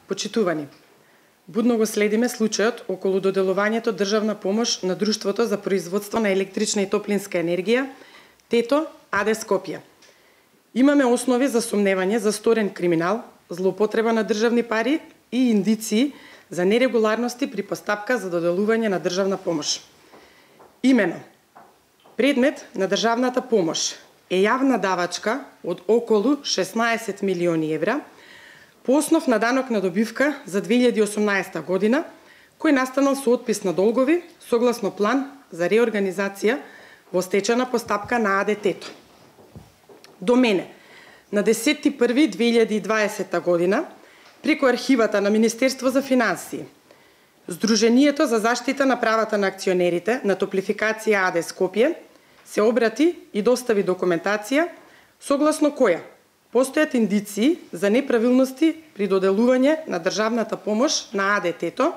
Почитувани, будно го следиме случајот околу доделувањето државна помош на Друштвото за производство на електрична и топлинска енергија, ТЕТО АД Скопје. Имаме основи за сомневање за сторен криминал, злоупотреба на државни пари и индиции за нерегуларности при постапка за доделување на државна помош. Имено, предмет на државната помош е јавна давачка од околу 16 милиони евра по основ на данок на добивка за 2018 година, кој настанал со отпис на долгови согласно план за реорганизација во стечајна постапка на АД ТЕТО. До мене, на 10.1.2020 година, преку архивата на Министерство за финансии, Сдруженијето за заштита на правата на акционерите на Топлификација АД Скопје се обрати и достави документација согласно која постојат индиции за неправилности при доделување на државната помош на АД ТЕТО,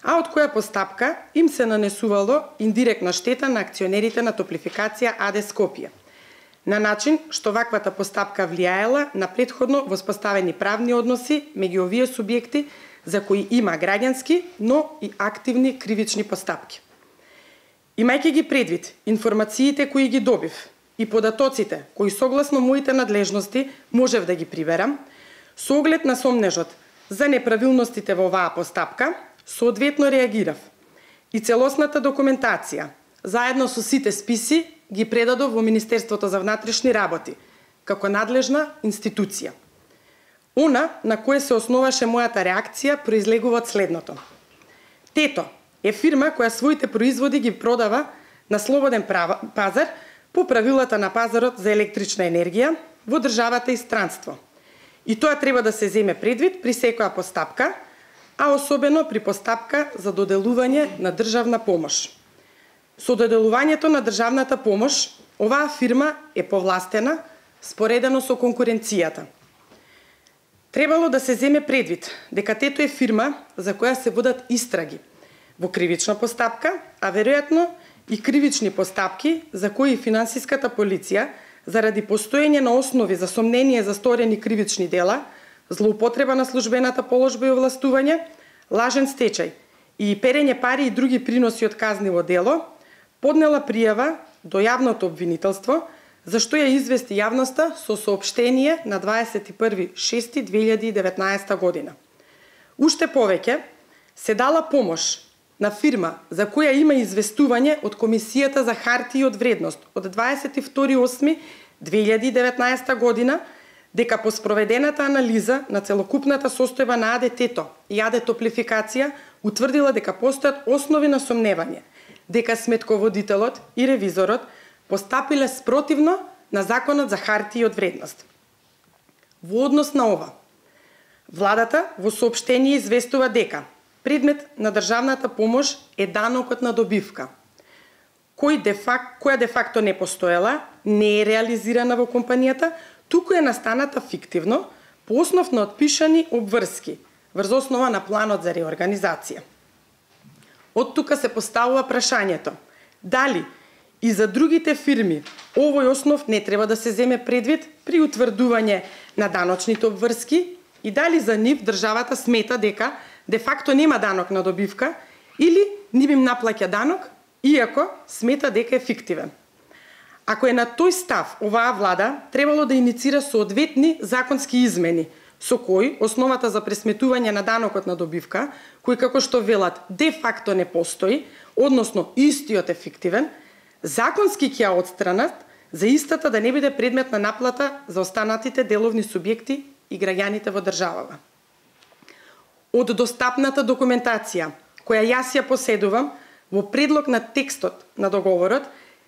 а од која постапка им се нанесувало индиректна штета на акционерите на Топлификација АД Скопје, на начин што ваквата постапка влијаела на претходно воспоставени правни односи меѓу овие субјекти за кои има граѓански, но и активни кривични постапки. Имајќи ги предвид информациите кои ги добив и податоците кои согласно моите надлежности можев да ги приберам, со оглед на сомнежот за неправилностите во оваа постапка, соодветно реагирав и целосната документација, заедно со сите списи, ги предадов во Министерството за внатрешни работи, како надлежна институција. Она на кое се основаше мојата реакција произлегува од следното. ТЕТО е фирма која своите производи ги продава на слободен пазар по правилата на пазарот за електрична енергија во државата и странство. И тоа треба да се земе предвид при секоја постапка, а особено при постапка за доделување на државна помош. Со доделувањето на државната помош, оваа фирма е повластена споредено со конкуренцијата. Требало да се земе предвид дека ТЕТО е фирма за која се водат истраги во кривична постапка, а веројатно и кривични постапки за кои финансиската полиција, заради постоење на основи за сомнение за сторени кривични дела, злоупотреба на службената положба и овластување, лажен стечај и перење пари и други приноси од казниво дело, поднела пријава до јавното обвинителство, за што ја извести јавноста со соопштение на 21.6.2019 година. Уште повеќе, се дала помош на фирма за која има известување од Комисијата за хартии од вредност од 22.8.2019 година дека по спроведената анализа на целокупната состојба на АД ТЕТО и АД Топлификација утврдила дека постојат основи на сомневање дека сметководителот и ревизорот постапиле спротивно на Законот за хартии од вредност. Во однос на ова, владата во соопштение известува дека предмет на државната помош е данокот на добивка, која де факто не постоела, не е реализирана во компанијата, туку е настаната фиктивно по основ на отпишани обврски врз основа на планот за реорганизација. Од тука се поставува прашањето дали и за другите фирми овој основ не треба да се земе предвид при утврдување на даночните обврски и дали за нив државата смета дека де факто нема данок на добивка или нив им наплаќа данок, иако смета дека е фиктивен. Ако е на тој став, оваа влада требало да иницира соодветни законски измени, со кои основата за пресметување на данокот на добивка, кој како што велат де факто не постои, односно истиот е фиктивен, законски ќе ја отстранат за истата да не биде предмет на наплата за останатите деловни субјекти и граѓаните во државава. Од достапната документација, која јас ја поседувам, во предлог на текстот на договорот,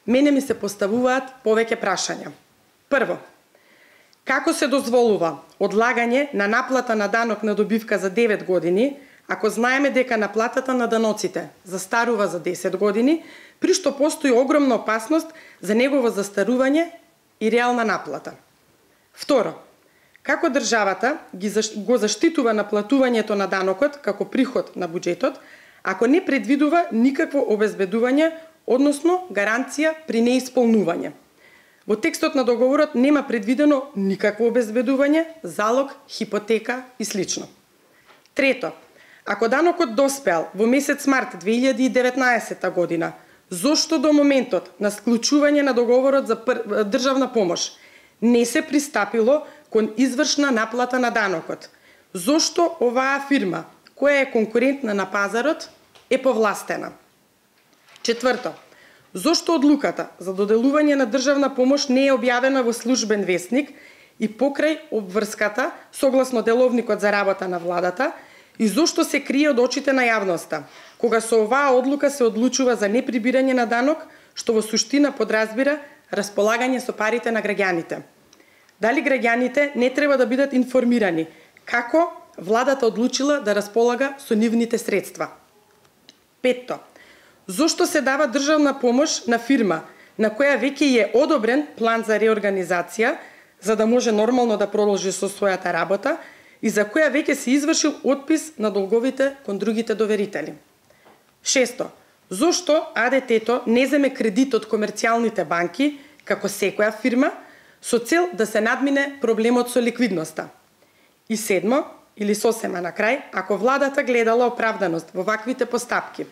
мене ми се поставуваат повеќе прашања. Прво, како се дозволува одлагање на наплата на данок на добивка за 9 години, ако знаеме дека наплатата на даноците застарува за 10 години, при што постои огромна опасност за негово застарување и реална наплата. Второ, како државата го заштитува наплатувањето на данокот како приход на буџетот, ако не предвидува никакво обезбедување, односно гаранција при неисполнување. Во текстот на договорот нема предвидено никакво обезбедување, залог, хипотека и слично. Трето, ако данокот доспеал во месец март 2019 година, зошто до моментот на склучување на договорот за државна помош не се пристапило кон извршна наплата на данокот? Зошто оваа фирма, која е конкурентна на пазарот, е повластена? Четврто, зошто одлуката за доделување на државна помош не е објавена во службен весник и покрај обврската согласно деловникот за работа на владата, и зошто се крие од очите на јавноста, кога со оваа одлука се одлучува за неприбирање на данок, што во суштина подразбира располагање со парите на граѓаните? Дали граѓаните не треба да бидат информирани како владата одлучила да располага со нивните средства? Петто, зошто се дава државна помош на фирма на која веќе е одобрен план за реорганизација, за да може нормално да продолжи со својата работа и за која веќе се извршил отпис на долговите кон другите доверители? Шесто, зошто АДТ-то не земе кредит од комерцијалните банки, како секоја фирма, со цел да се надмине проблемот со ликвидноста? И седмо, или сосема на крај, ако владата гледала оправданост во ваквите постапки,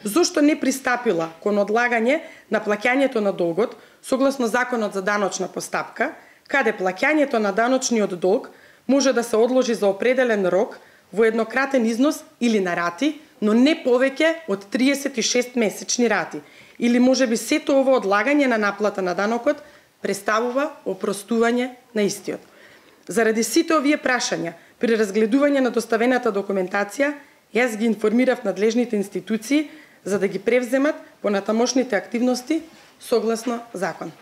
зошто не пристапила кон одлагање на плаќањето на долгот согласно Законот за даночна постапка, каде плаќањето на даночниот долг може да се одложи за определен рок во еднократен износ или на рати, но не повеќе од 36 месечни рати, или можеби сето ово одлагање на наплата на данокот представува опростување на истиот. Заради сите овие прашања, при разгледување на доставената документација, јас ги информирав надлежните институции за да ги превземат понатамошните активности согласно закон.